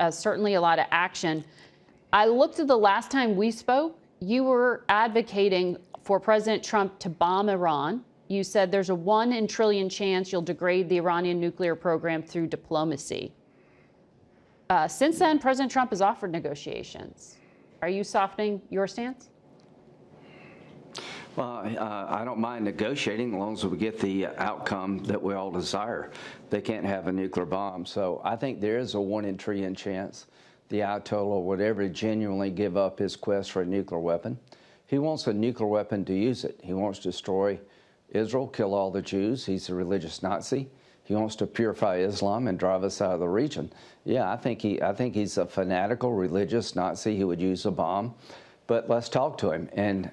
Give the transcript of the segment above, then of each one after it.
Certainly a lot of action. I looked at the last time we spoke, you were advocating for President Trump to bomb Iran. You said there's a 1 in trillion chance you'll degrade the Iranian nuclear program through diplomacy. Since then, President Trump has offered negotiations. Are you softening your stance? Well, I don't mind negotiating as long as we get the outcome that we all desire. They can't have a nuclear bomb. So I think there is a 1 in a trillion chance the Ayatollah would ever genuinely give up his quest for a nuclear weapon. He wants a nuclear weapon to use it. He wants to destroy Israel, kill all the Jews. He's a religious Nazi. He wants to purify Islam and drive us out of the region. Yeah, I think he's a fanatical religious Nazi who would use a bomb. But let's talk to him. And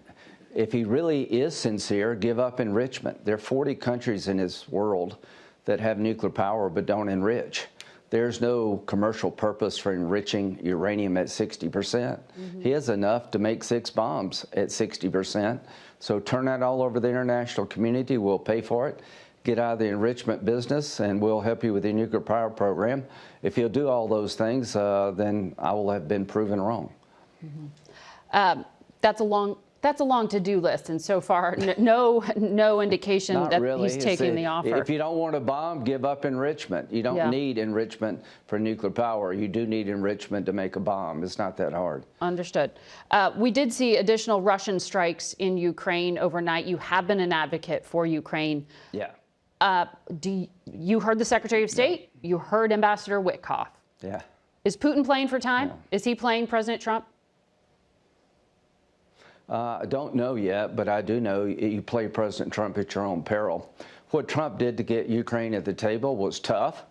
if he really is sincere, give up enrichment. There are 40 countries in this world that have nuclear power but don't enrich. There's no commercial purpose for enriching uranium at 60%. Mm-hmm. He has enough to make 6 bombs at 60%. So turn that all over the international community. We'll pay for it. Get out of the enrichment business, and we'll help you with your nuclear power program. If he'll do all those things, then I will have been proven wrong. Mm-hmm. That's a long to-do list, and so far, no indication that really. He's taking the offer. If you don't want a bomb, give up enrichment. You don't need enrichment for nuclear power. You do need enrichment to make a bomb. It's not that hard. Understood. We did see additional Russian strikes in Ukraine overnight. You have been an advocate for Ukraine. Yeah. You heard the Secretary of State. Yeah. You heard Ambassador Witkoff. Yeah. Is Putin playing for time? Yeah. Is he playing President Trump? I don't know yet, but I do know you play President Trump at your own peril. What Trump did to get Ukraine at the table was tough,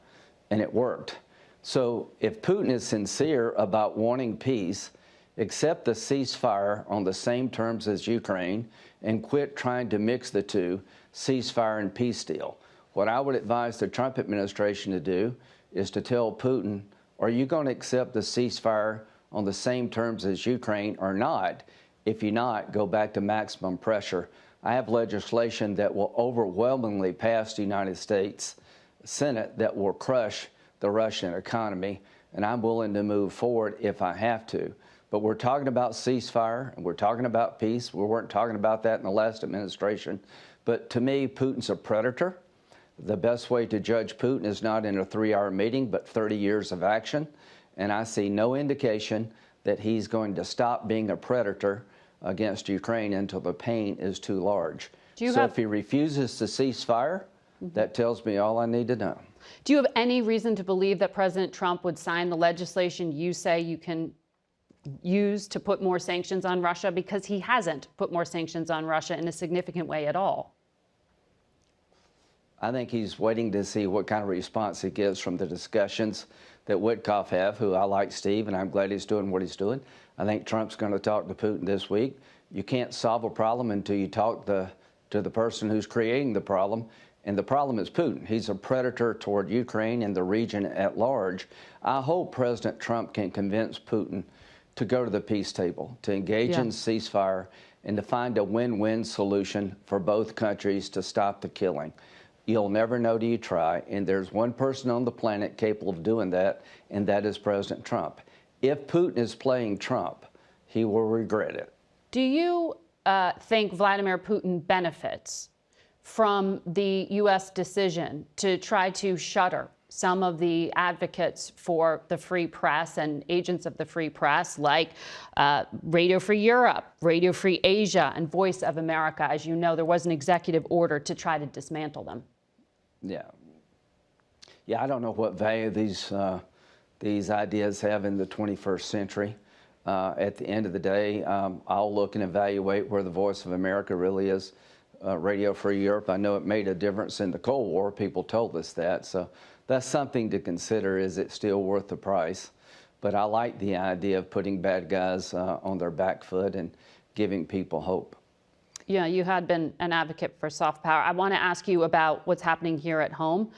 and it worked. So if Putin is sincere about wanting peace, accept the ceasefire on the same terms as Ukraine and quit trying to mix the two, ceasefire and peace deal. What I would advise the Trump administration to do is to tell Putin, are you going to accept the ceasefire on the same terms as Ukraine or not? If you're not, go back to maximum pressure. I have legislation that will overwhelmingly pass the United States Senate that will crush the Russian economy, and I'm willing to move forward if I have to. But we're talking about ceasefire, and we're talking about peace. We weren't talking about that in the last administration. But to me, Putin's a predator. The best way to judge Putin is not in a 3-hour meeting, but 30 years of action. And I see no indication that he's going to stop being a predator against Ukraine until the pain is too large. If he refuses to cease fire, that tells me all I need to know. Do you have any reason to believe that President Trump would sign the legislation you say you can use to put more sanctions on Russia? Because he hasn't put more sanctions on Russia in a significant way at all. I think he's waiting to see what kind of response he gets from the discussions that Witkoff have, who I like Steve, and I'm glad he's doing what he's doing. I think Trump's going to talk to Putin this week. You can't solve a problem until you talk to the person who's creating the problem, and the problem is Putin. He's a predator toward Ukraine and the region at large. I hope President Trump can convince Putin to go to the peace table, to engage in ceasefire, and to find a win-win solution for both countries to stop the killing. You'll never know till you try, and there's one person on the planet capable of doing that, and that is President Trump. If Putin is playing Trump, he will regret it. Do you think Vladimir Putin benefits from the U.S. decision to try to shutter some of the advocates for the free press and agents of the free press, like Radio Free Europe, Radio Free Asia, and Voice of America? As you know, there was an executive order to try to dismantle them. Yeah, I don't know what value these ideas have in the 21st century. At the end of the day, I'll look and evaluate where the Voice of America really is. Radio Free Europe, I know it made a difference in the Cold War. People told us that. So that's something to consider. Is it still worth the price? But I like the idea of putting bad guys on their back foot and giving people hope. Yeah, you had been an advocate for soft power. I want to ask you about what's happening here at home.